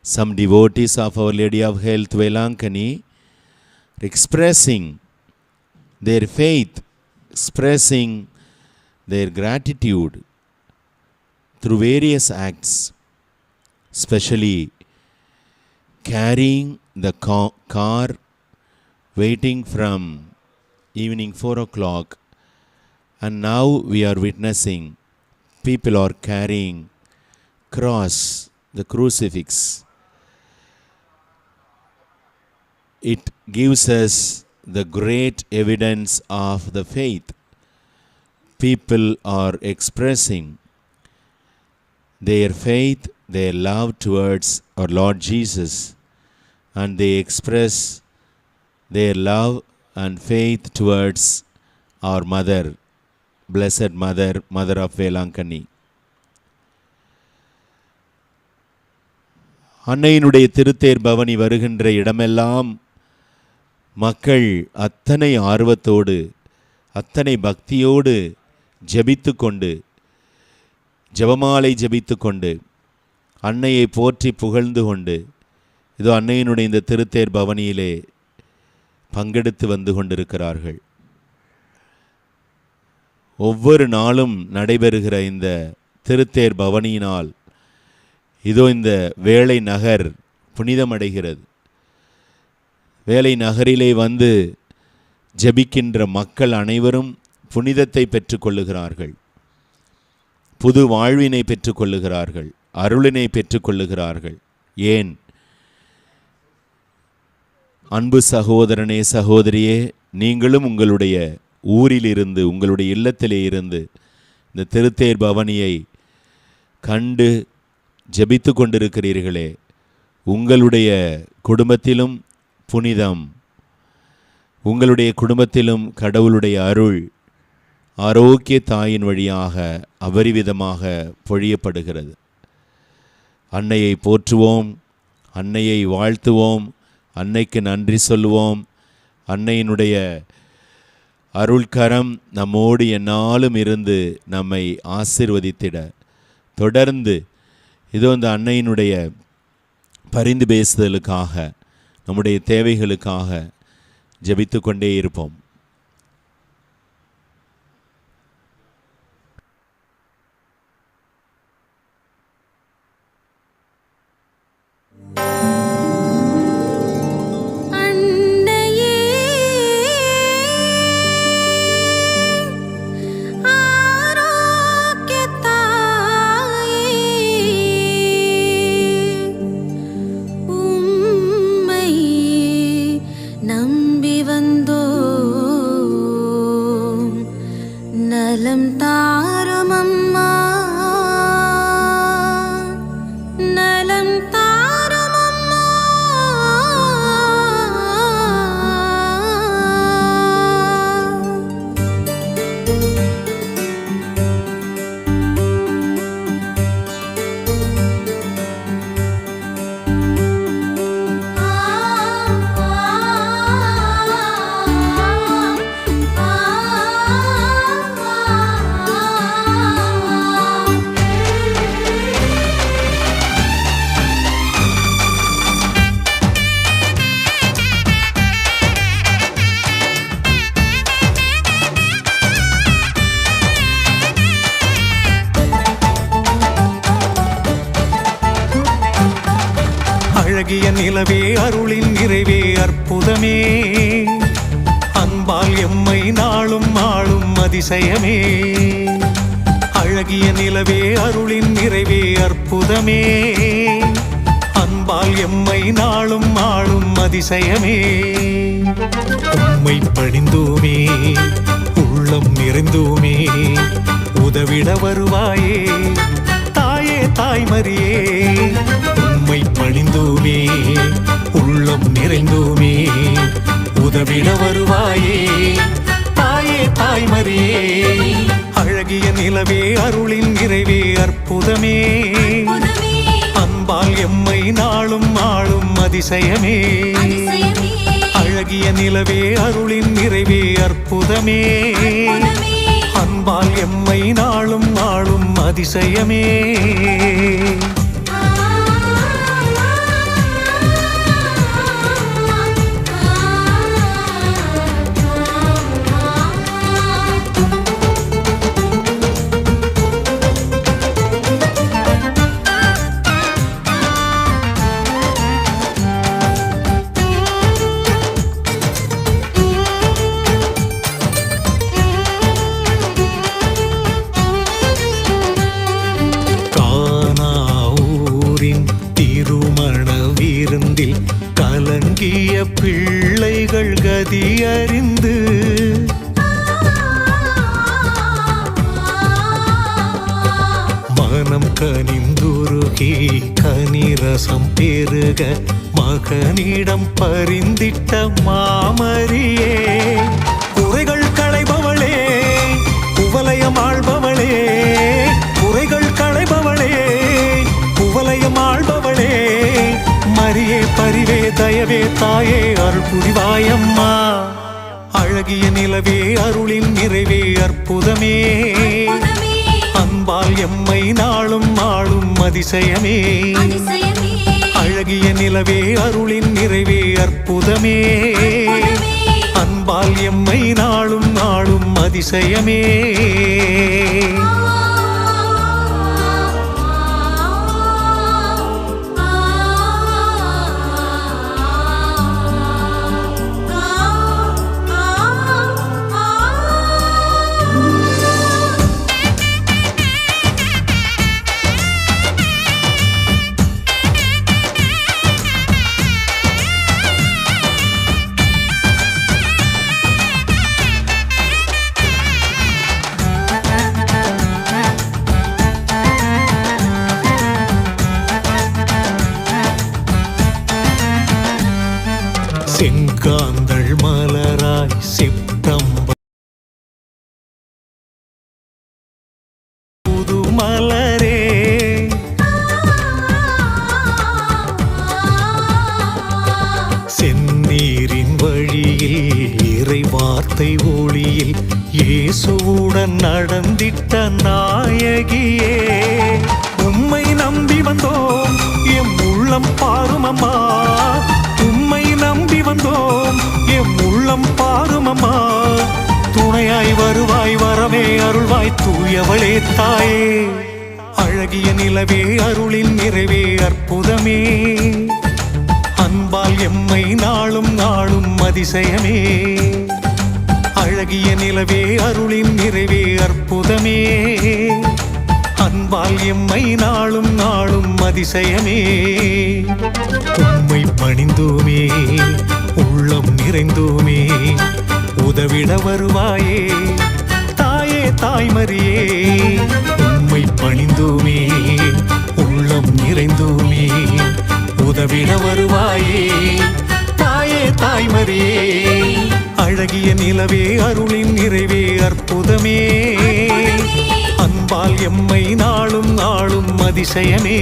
Some devotees of Our Lady of Health, Velankani, expressing their faith, expressing their gratitude through various acts, especially carrying the car, waiting from evening 4 o'clock, and now we are witnessing people are carrying cross, the crucifix. It gives us the great evidence of the faith. People are expressing their faith, their love towards our Lord Jesus, and they express their love and faith towards our mother, Blessed Mother, Mother of Velankani. அன்னையினுடைய திருத்தேர் பவனி வருகின்ற இடமெல்லாம் மக்கள் அத்தனை ஆர்வத்தோடு, அத்தனை பக்தியோடு ஜெபித்து கொண்டு, ஜெபமாலை ஜெபித்து கொண்டு, அன்னையை போற்றி புகழ்ந்து கொண்டு, இதோ அன்னையினுடைய இந்த திருத்தேர் பவனியிலே பங்கெடுத்து வந்து கொண்டிருக்கிறார்கள். ஒவ்வொரு நாளும் நடைபெறுகிற இந்த திருத்தேர் பவனியினால் இதோ இந்த வேளை நகர் புனிதமடைகிறது. வேளை நகரிலே வந்து ஜெபிக்கின்ற மக்கள் அனைவரும் புனிதத்தை பெற்றுக்கொள்ளுகிறார்கள், புது வாழ்வினை பெற்றுக்கொள்ளுகிறார்கள், அருளினை பெற்றுக்கொள்ளுகிறார்கள். ஏன்? அன்பு சகோதரனே, சகோதரியே, நீங்களும் உங்களுடைய ஊரிலிருந்து, உங்களுடைய இல்லத்திலே இருந்து இந்த திருத்தேர் பவனியை கண்டு ஜெபித்து கொண்டிருக்கிறீர்களே, உங்களுடைய குடும்பத்திலும் புனிதம், உங்களுடைய குடும்பத்திலும் கடவுளுடைய அருள் ஆரோக்கிய தாயின் வழியாக அபரிவிதமாக பொழியப்படுகிறது. அன்னையை போற்றுவோம், அன்னையை வாழ்த்துவோம், அன்னைக்கு நன்றி சொல்லுவோம். அன்னையினுடைய அருள்கரம் நம்மோடு எந்நாளும் இருந்து நம்மை ஆசீர்வதித்திட தொடர்ந்து இதோ இந்த அன்னையினுடைய பரிந்து பேசுதலுக்காக, நம்முடைய தேவைகளுக்காக ஜெபித்து கொண்டே இருப்போம். அழகிய நிலவே, அருளின் நிறைவே, அற்புதமே, அன்பால் எம்மை நாளும் ஆளும் அதிசயமே. அழகிய நிலவே, அருளின் நிறைவே, அற்புதமே, அன்பால் எம்மை நாளும் ஆளும் அதிசயமே. உம்மை பணிந்தோமே, உள்ளம் நிறைந்தோமே, உதவிட வருவாயே தாயே, தாய்மரியே. உம்மை பணிந்தோமே, உள்ளம் நிறைந்தோமே, உதவிட வருவாயே தாயே, தாய்மரியே. அழகிய நிலவே, அருளின் நிறைவே, அற்புதமே, அன்பால் எம்மை நாளும் ஆளும் அதிசயமே. அழகிய நிலவே, அருளின் நிறைவே, அற்புதமே, அன்பால் எம்மை நாளும் ஆளும் அதிசயமே. கலங்கிய பிள்ளைகள் கதியறிந்து மனம் கனிந்துருகி கனிரசம் பெருக மகனிடம் பரிந்திட்ட மாமரியே. குறைகள் களைபவளே, குவலயம் ஆள்பவளே, குறைகள் களைபவளே, குவலயம் ஆள்பவளே, மரியே பரிவே தயவே தாயே அருள் புரிவாயம்மா. அழகிய நிலவே, அருளின் நிறைவே, அற்புதமே, எம்மை நாளும் ஆளும் அதிசயமே அதிசயமே அழகிய நிலவே அருளின் நிறைவே அற்புதமே அன்பால் எம்மை நாளும் ஆளும் அதிசயமே செங்காந்தள் மலராய் செப்டம்பர் புது மலரே செந்நீரின் வழியில் இறை வார்த்தை ஒளியில் இயேசுவுடன் நடந்திட்ட நாயகியே உம்மை நம்பி வந்தோம் எம் உள்ளம் பாரும் அம்மா உம்மை நம்பி வந்தோம் எம் உள்ளம் பாரும் அம்மா துணையாய் வருவாய் வரவே அருள்வாய் தூயவளே தாயே அழகிய நிலவே அருளின் நிறைவே அற்புதமே அன்பால் எம்மை நாளும் நாளும் அதிசயமே அழகிய நிலவே அருளின் நிறைவே அற்புதமே அன்பால் எம்மை நாளும் நாளும் அதிசயமே உம்மை பணிந்தோமே உள்ளம் நிறைந்தோமே உதவிட வருவாயே தாயே தாய்மரியே உம்மை பணிந்தோமே உள்ளம் நிறைந்தோமே உதவிட வருவாயே தாயே தாய்மரியே அழகிய நிலவே அருளின் நிறைவே அற்புதமே அன்பால் எம்மை நாளும் நாளும் அதிசயமே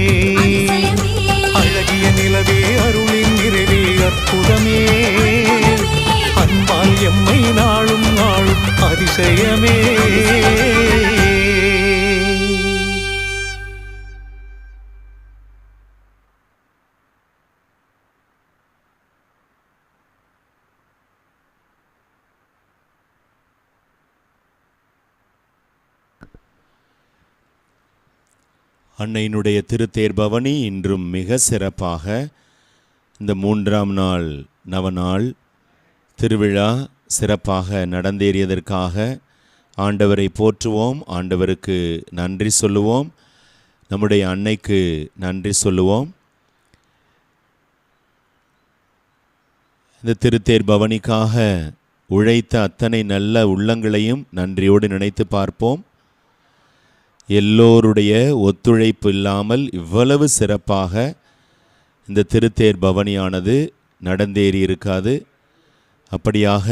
அழகிய நிலவே அருளின் நிறைவே அற்புதமே அன்பால் எம்மை நாளும் நாளும் அதிசயமே அன்னையினுடைய திருத்தேர் பவனி இன்றும் மிக சிறப்பாக இந்த 3ஆம் நாள் நவநாள் திருவிழா சிறப்பாக நடந்தேறியதற்காக ஆண்டவரை போற்றுவோம், ஆண்டவருக்கு நன்றி சொல்லுவோம், நம்முடைய அன்னைக்கு நன்றி சொல்லுவோம். இந்த திருத்தேர் பவனிக்காக உழைத்த அத்தனை நல்ல உள்ளங்களையும் நன்றியோடு நினைத்து பார்ப்போம். எல்லோருடைய ஒத்துழைப்பு இல்லாமல் இவ்வளவு சிறப்பாக இந்த திருத்தேர் பவனியானது நடந்தேறி இருக்காது. அப்படியாக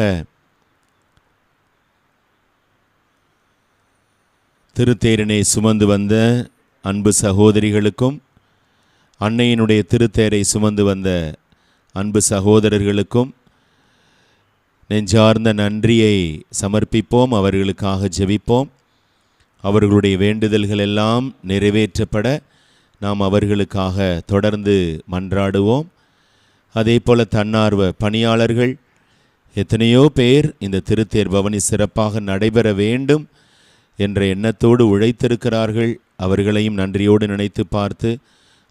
திருத்தேரினை சுமந்து வந்த அன்பு சகோதரிகளுக்கும் அன்னையினுடைய திருத்தேரை சுமந்து வந்த அன்பு சகோதரர்களுக்கும் நெஞ்சார்ந்த நன்றியை சமர்ப்பிப்போம். அவர்களுக்காக ஜெபிப்போம். அவர்களுடைய வேண்டுதல்கள் எல்லாம் நிறைவேற்றப்பட நாம் அவர்களுக்காக தொடர்ந்து மன்றாடுவோம். அதே போல தன்னார்வ பணியாளர்கள் எத்தனையோ பேர் இந்த திருத்தேர் பவனி சிறப்பாக நடைபெற வேண்டும் என்ற எண்ணத்தோடு உழைத்திருக்கிறார்கள். அவர்களையும் நன்றியோடு நினைத்து பார்த்து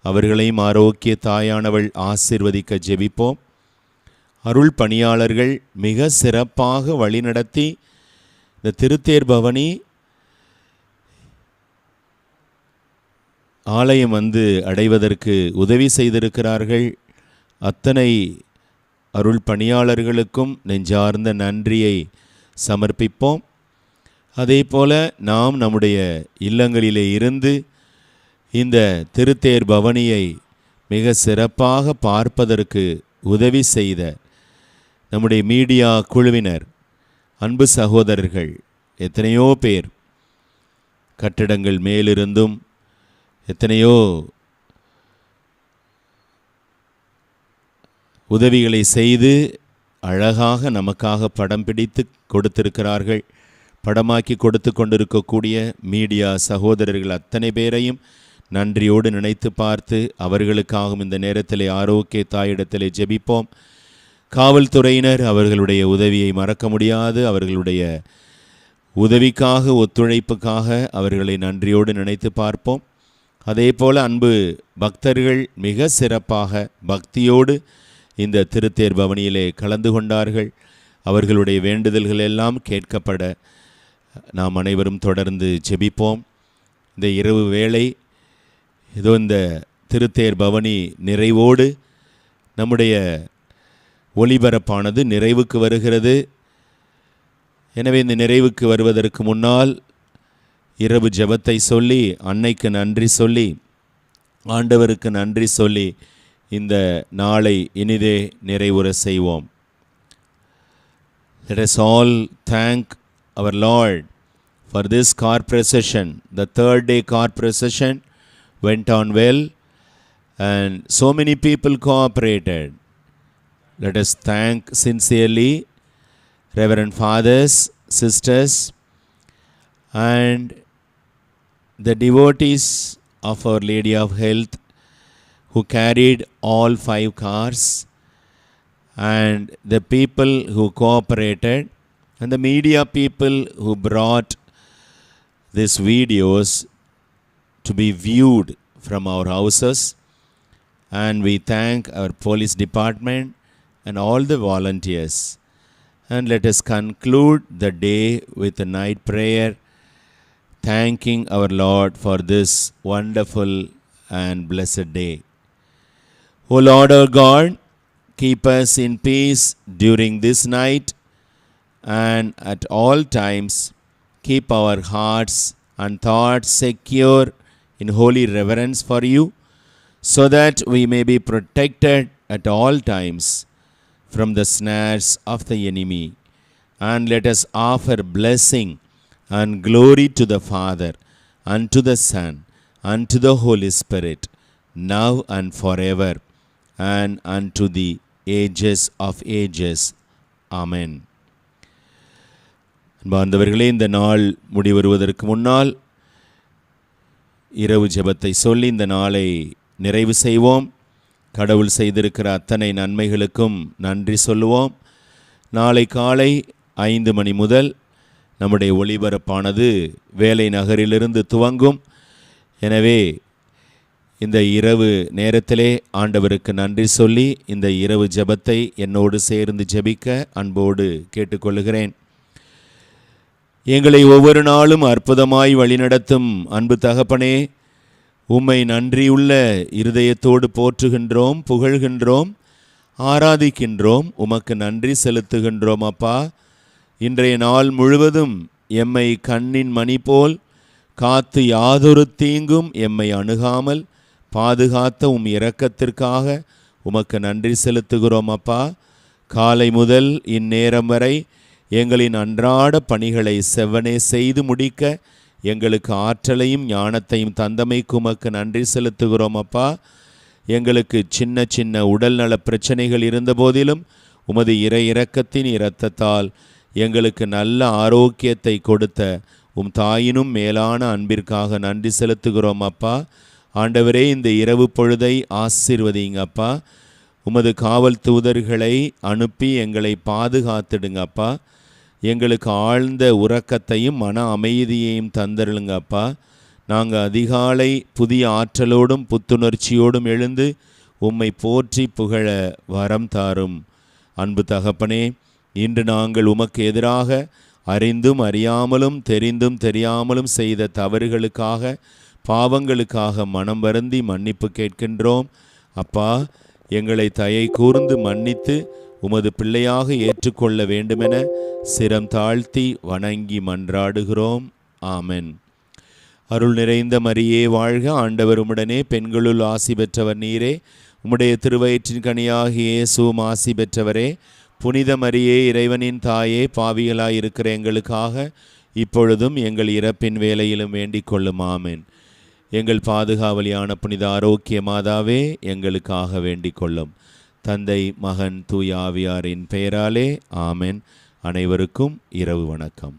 அவர்களையும் ஆரோக்கிய தாயானவள் ஆசீர்வதிக்க ஜெபிப்போம். அருள் பணியாளர்கள் மிக சிறப்பாக வழிநடத்தி இந்த திருத்தேர் பவனி ஆலயம் அடைவதற்கு உதவி செய்திருக்கிறார்கள். அத்தனை அருள் பணியாளர்களுக்கும் நெஞ்சார்ந்த நன்றியை சமர்ப்பிப்போம். அதே போல நாம் நம்முடைய இல்லங்களிலே இருந்து இந்த திருத்தேர் பவனியை மிக சிறப்பாக பார்ப்பதற்கு உதவி செய்த நம்முடைய மீடியா குழுவினர், அன்பு சகோதரர்கள் எத்தனையோ பேர் கட்டிடங்கள் மேலிருந்தும் எத்தனையோ உதவிகளை செய்து அழகாக நமக்காக படம் பிடித்து கொடுத்திருக்கிறார்கள். படமாக்கி கொடுத்து கொண்டிருக்கக்கூடிய மீடியா சகோதரர்கள் அத்தனை பேரையும் நன்றியோடு நினைத்து பார்த்து அவர்களுக்காகவும் இந்த நேரத்திலே ஆரோக்கிய தாயிடத்திலே ஜெபிப்போம். காவல்துறையினர் அவர்களுடைய உதவியை மறக்க முடியாது. அவர்களுடைய உதவிக்காக, ஒத்துழைப்புக்காக அவர்களை நன்றியோடு நினைத்து பார்ப்போம். அதே போல் அன்பு பக்தர்கள் மிக சிறப்பாக பக்தியோடு இந்த திருத்தேர் பவனியிலே கலந்து கொண்டார்கள். அவர்களுடைய வேண்டுதல்கள் எல்லாம் கேட்கப்பட நாம் அனைவரும் தொடர்ந்து ஜெபிப்போம். இந்த இரவு வேளை இதோ இந்த திருத்தேர் பவனி நிறைவோடு நம்முடைய ஒளிபரப்பானது நிறைவுக்கு வருகிறது. எனவே இந்த நிறைவுக்கு வருவதற்கு முன்னால் இரவு ஜெபத்தை சொல்லி, அன்னைக்கு நன்றி சொல்லி, ஆண்டவருக்கு நன்றி சொல்லி இந்த நாளை இனிதே நிறைவுற செய்வோம். Let us all thank our Lord for this car procession. The third day car procession went on well and so many people cooperated. Let us thank sincerely Reverend Fathers, Sisters and the devotees of Our Lady of Health who carried all 5 cars, and the people who cooperated, and the media people who brought these videos to be viewed from our houses. And we thank our police department and all the volunteers. And let us conclude the day with a night prayer, thanking our Lord for this wonderful and blessed day. O Lord our God, keep us in peace during this night, and at all times keep our hearts and thoughts secure in holy reverence for you, so that we may be protected at all times from the snares of the enemy. And let us offer blessing and glory to the Father, and to the Son, and to the Holy Spirit, now and forever, and unto the ages of ages. Amen. அன்பார்ந்தவர்களே, இந்த நாள் முடிவருவதற்கு முன்னால் இரவு ஜெபத்தை சொல்லி இந்த நாளை நிறைவு செய்வோம். கடவுள் செய்திருக்கிற அத்தனை நன்மைகளுக்கும் நன்றி சொல்லுவோம். நாளை காலை 5 மணி முதல் நம்முடைய ஒளிபரப்பானது வேலை நகரிலிருந்து துவங்கும். எனவே இந்த இரவு நேரத்திலே ஆண்டவருக்கு நன்றி சொல்லி இந்த இரவு ஜெபத்தை என்னோடு சேர்ந்து ஜெபிக்க அன்போடு கேட்டுக்கொள்கிறேன். எங்களை ஒவ்வொரு நாளும் அற்புதமாய் வழிநடத்தும் அன்பு தகப்பனே, உம்மை நன்றியுள்ள இருதயத்தோடு போற்றுகின்றோம், புகழ்கின்றோம், ஆராதிக்கின்றோம், உமக்கு நன்றி செலுத்துகின்றோம். அப்பா, இன்றைய நாள் முழுவதும் எம்மை கண்ணின் மணி போல் காத்து யாதொரு தீங்கும் எம்மை அணுகாமல் பாதுகாத்த உம் இரக்கத்திற்காக உமக்கு நன்றி செலுத்துகிறோம். அப்பா, காலை முதல் இந்நேரம் வரை எங்களின் அன்றாட பணிகளை செவ்வனே செய்து முடிக்க எங்களுக்கு ஆற்றலையும் ஞானத்தையும் தந்தமைக்கு உமக்கு நன்றி செலுத்துகிறோம். அப்பா, எங்களுக்கு சின்ன சின்ன உடல்நல பிரச்சனைகள் இருந்த போதிலும் உமது இரக்கத்தின் இரத்தத்தால் எங்களுக்கு நல்ல ஆரோக்கியத்தை கொடுத்த உம் தாயினும் மேலான அன்பிற்காக நன்றி செலுத்துகிறோம். அப்பா, ஆண்டவரே, இந்த இரவு பொழுதை ஆசீர்வதிங்க. அப்பா, உமது காவல் தூதர்களை அனுப்பி எங்களை பாதுகாத்துடுங்க. அப்பா, எங்களுக்கு ஆழ்ந்த உறக்கத்தையும் மன அமைதியையும் தந்தருளுங்க. அப்பா, நாங்கள் அதிகாலை புதிய ஆற்றலோடும் புத்துணர்ச்சியோடும் எழுந்து உம்மை போற்றி புகழ வரம் தாரும். அன்பு தகப்பனே, இன்று நாங்கள் உமக்கு எதிராக அறிந்தும் அறியாமலும் தெரிந்தும் தெரியாமலும் செய்த தவறுகளுக்காக பாவங்களுக்காக மனம் வருந்தி மன்னிப்பு கேட்கின்றோம். அப்பா, எங்களை தயை கூர்ந்து மன்னித்து உமது பிள்ளையாக ஏற்றுக்கொள்ள வேண்டுமென சிரம் தாழ்த்தி வணங்கி மன்றாடுகிறோம். ஆமென். அருள் நிறைந்த மரியே வாழ்க, ஆண்டவர் உம்முடனே, பெண்களுள் ஆசி பெற்றவர் நீரே, உம்முடைய திருவயிற்றின் கனியாகிய இயேசுவும் ஆசி பெற்றவரே. புனித மரியே, இறைவனின் தாயே, பாவிகளாயிருக்கிற எங்களுக்காக இப்பொழுதும் எங்கள் இறப்பின் வேளையிலும் வேண்டிக் கொள்ளும். ஆமென். எங்கள் பாதுகாவலியான புனித ஆரோக்கிய மாதாவே, எங்களுக்காக வேண்டிக் கொள்ளும். தந்தை, மகன், தூய ஆவியாரின் பெயராலே ஆமென். அனைவருக்கும் இரவு வணக்கம்.